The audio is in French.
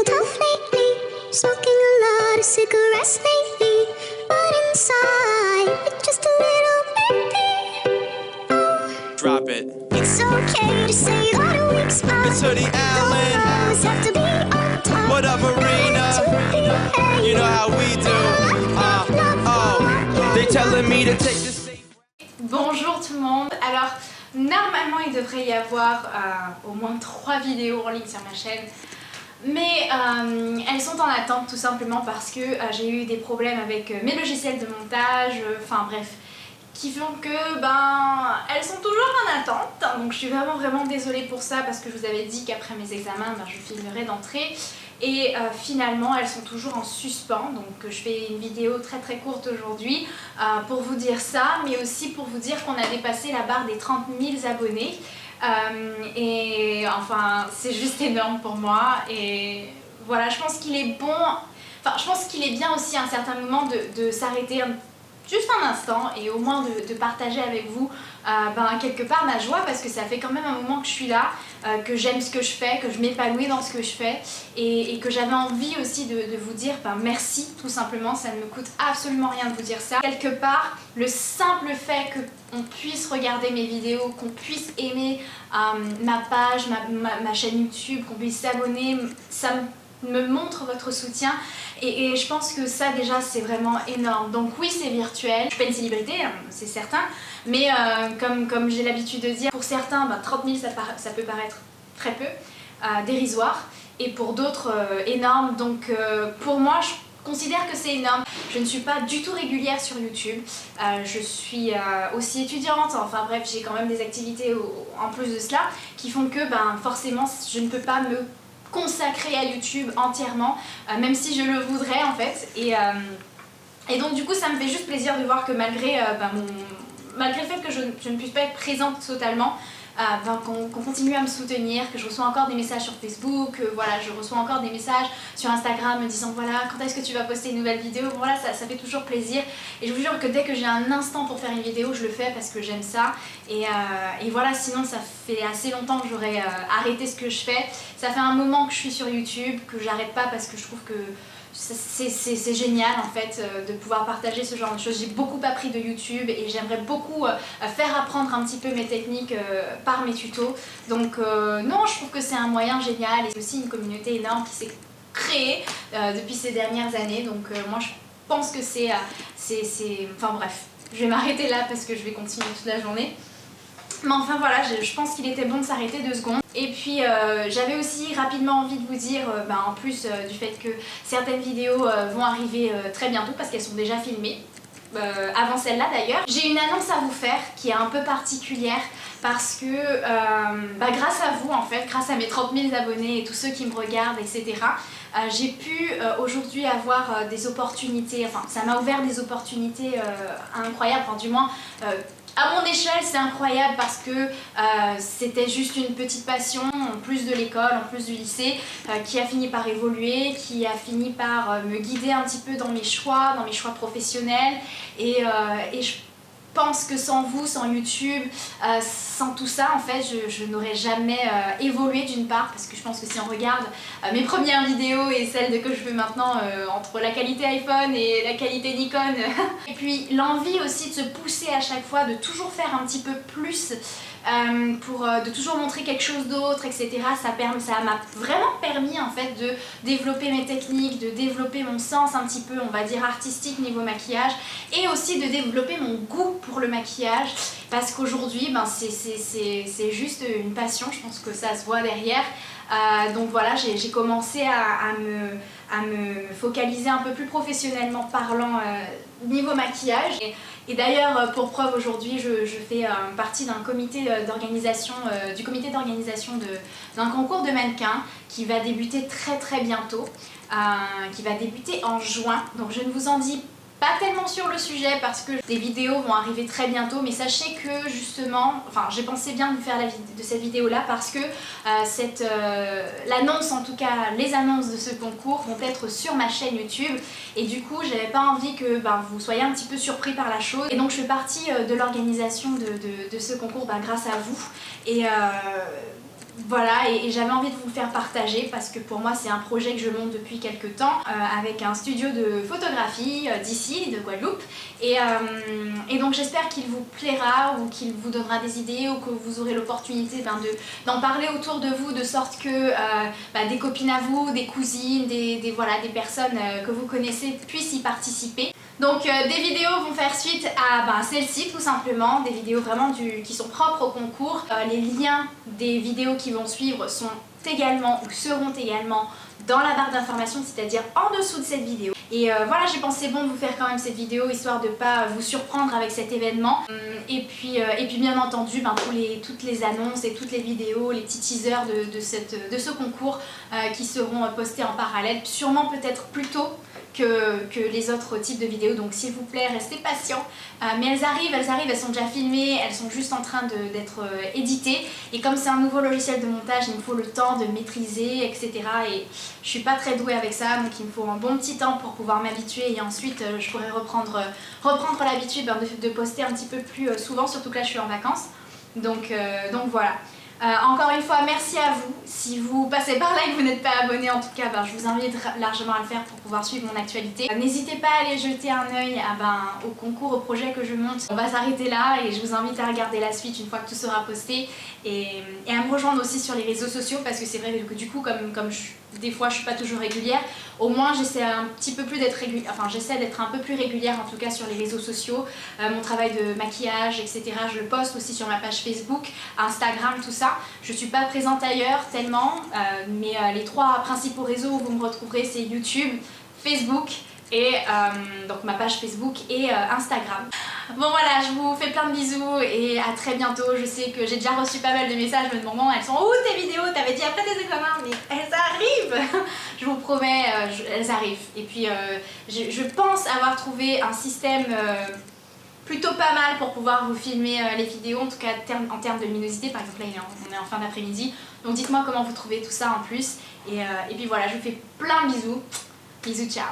feeling tough lately, smoking a lot of cigarettes lately, but inside it's just a little empty. Drop it. It's okay to say that a weak spot. It's Hoodie Allen. Don't always have to be on top. What up, Arena? You know how we do. They telling me to take this. Bonjour tout le monde. Alors, normalement il devrait y avoir au moins 3 vidéos en ligne sur ma chaîne. Mais elles sont en attente tout simplement parce que j'ai eu des problèmes avec mes logiciels de montage, enfin bref, qui font que elles sont toujours en attente. Donc je suis vraiment désolée pour ça parce que je vous avais dit qu'après mes examens je filmerais d'entrée. Et finalement elles sont toujours en suspens, donc je fais une vidéo très courte aujourd'hui pour vous dire ça, mais aussi pour vous dire qu'on a dépassé la barre des 30 000 abonnés. Et enfin c'est juste énorme pour moi et voilà, je pense qu'il est bon, enfin je pense qu'il est bien aussi à un certain moment de s'arrêter juste un instant et au moins de partager avec vous quelque part ma joie, parce que ça fait quand même un moment que je suis là, que j'aime ce que je fais, que je m'épanouis dans ce que je fais et que j'avais envie aussi de vous dire merci tout simplement. Ça ne me coûte absolument rien de vous dire ça. Quelque part, le simple fait qu'on puisse regarder mes vidéos, qu'on puisse aimer ma page, ma chaîne YouTube, qu'on puisse s'abonner, ça me montre votre soutien et je pense que ça déjà c'est vraiment énorme. Donc oui, c'est virtuel, je suis pas une célébrité, c'est certain, mais comme j'ai l'habitude de dire, pour certains 30 000 ça peut paraître très peu, dérisoire, et pour d'autres énorme. Donc pour moi je considère que c'est énorme. Je ne suis pas du tout régulière sur YouTube, je suis aussi étudiante, enfin bref, j'ai quand même des activités en plus de cela qui font que forcément je ne peux pas me consacrée à YouTube entièrement, même si je le voudrais en fait, et donc du coup ça me fait juste plaisir de voir que malgré le fait que je ne puisse pas être présente totalement, qu'on continue à me soutenir, que je reçois encore des messages sur Facebook, voilà, je reçois encore des messages sur Instagram me disant voilà, quand est-ce que tu vas poster une nouvelle vidéo, voilà, ça fait toujours plaisir, et je vous jure que dès que j'ai un instant pour faire une vidéo, je le fais parce que j'aime ça, et voilà, sinon ça fait assez longtemps que j'aurais arrêté ce que je fais. Ça fait un moment que je suis sur YouTube, que j'arrête pas parce que je trouve que c'est génial en fait de pouvoir partager ce genre de choses. J'ai beaucoup appris de YouTube et j'aimerais beaucoup faire apprendre un petit peu mes techniques par mes tutos. Donc non, je trouve que c'est un moyen génial, et c'est aussi une communauté énorme qui s'est créée depuis ces dernières années. Donc moi je pense que c'est... Enfin bref, je vais m'arrêter là parce que je vais continuer toute la journée. Mais enfin voilà, je pense qu'il était bon de s'arrêter 2 secondes. Et puis j'avais aussi rapidement envie de vous dire, en plus du fait que certaines vidéos vont arriver très bientôt parce qu'elles sont déjà filmées, avant celle-là d'ailleurs. J'ai une annonce à vous faire qui est un peu particulière parce que grâce à vous en fait, grâce à mes 30 000 abonnés et tous ceux qui me regardent, etc. J'ai pu aujourd'hui avoir des opportunités, enfin ça m'a ouvert des opportunités incroyables, enfin du moins à mon échelle c'est incroyable parce que c'était juste une petite passion en plus de l'école, en plus du lycée, qui a fini par évoluer, qui a fini par me guider un petit peu dans mes choix professionnels, et je pense que sans vous, sans YouTube, sans tout ça en fait je n'aurais jamais évolué, d'une part parce que je pense que si on regarde mes premières vidéos et celles que je fais maintenant, entre la qualité iPhone et la qualité Nikon et puis l'envie aussi de se pousser à chaque fois, de toujours faire un petit peu plus, de toujours montrer quelque chose d'autre, etc. Ça m'a vraiment permis en fait de développer mes techniques, de développer mon sens un petit peu, on va dire, artistique niveau maquillage, et aussi de développer mon goût pour le maquillage, parce qu'aujourd'hui c'est juste une passion, je pense que ça se voit derrière. Donc voilà, j'ai commencé à me focaliser un peu plus professionnellement parlant niveau maquillage. Et d'ailleurs, pour preuve, aujourd'hui je fais partie d'un comité d'organisation, du comité d'organisation d'un concours de mannequins qui va débuter très bientôt, qui va débuter en juin. Donc je ne vous en dis pas tellement sur le sujet parce que des vidéos vont arriver très bientôt, mais sachez que justement, enfin j'ai pensé bien de faire de cette vidéo là parce que l'annonce, en tout cas les annonces de ce concours vont être sur ma chaîne YouTube, et du coup j'avais pas envie que vous soyez un petit peu surpris par la chose, et donc je fais partie de l'organisation de ce concours grâce à vous, et Voilà, et j'avais envie de vous le faire partager parce que pour moi c'est un projet que je monte depuis quelques temps avec un studio de photographie d'ici, de Guadeloupe, et donc j'espère qu'il vous plaira ou qu'il vous donnera des idées ou que vous aurez l'opportunité d'en parler autour de vous, de sorte que des copines à vous, des cousines, des personnes que vous connaissez puissent y participer. Donc des vidéos vont faire suite à celle-ci tout simplement, des vidéos vraiment qui sont propres au concours. Les liens des vidéos qui vont suivre sont également ou seront également dans la barre d'information, c'est-à-dire en dessous de cette vidéo. Et voilà, j'ai pensé bon de vous faire quand même cette vidéo histoire de pas vous surprendre avec cet événement. Et puis bien entendu toutes les annonces et toutes les vidéos, les petits teasers de ce concours qui seront postés en parallèle, sûrement peut-être plus tôt que les autres types de vidéos, donc s'il vous plaît restez patients. Mais elles arrivent, elles sont déjà filmées, elles sont juste en train d'être éditées, et comme c'est un nouveau logiciel de montage, il me faut le temps de maîtriser, etc. Et je suis pas très douée avec ça, donc il me faut un bon petit temps pour pouvoir m'habituer, et ensuite je pourrai reprendre l'habitude de poster un petit peu plus souvent, surtout que là je suis en vacances. Donc voilà. Encore une fois, merci à vous. Si vous passez par là et que vous n'êtes pas abonné, en tout cas, je vous invite largement à le faire pour pouvoir suivre mon actualité. N'hésitez pas à aller jeter un œil au concours, au projet que je monte. On va s'arrêter là et je vous invite à regarder la suite une fois que tout sera posté, et à me rejoindre aussi sur les réseaux sociaux, parce que c'est vrai que du coup, comme des fois je suis pas toujours régulière, au moins j'essaie un petit peu plus d'être régulière, j'essaie d'être un peu plus régulière en tout cas sur les réseaux sociaux. Mon travail de maquillage, etc. je le poste aussi sur ma page Facebook, Instagram, tout ça. Je suis pas présente ailleurs tellement, mais les 3 principaux réseaux où vous me retrouverez, c'est YouTube, Facebook et donc ma page Facebook et Instagram. Bon voilà, je vous fais plein de bisous et à très bientôt. Je sais que j'ai déjà reçu pas mal de messages me demandant elles sont où tes vidéos, t'avais dit après tes examens, mais elles arrivent. Je vous promets, elles arrivent. Et puis je pense avoir trouvé un système plutôt pas mal pour pouvoir vous filmer les vidéos, en tout cas en termes de luminosité. Par exemple là on est en fin d'après-midi, donc dites-moi comment vous trouvez tout ça en plus. Et puis voilà, je vous fais plein de bisous. Bisous, ciao.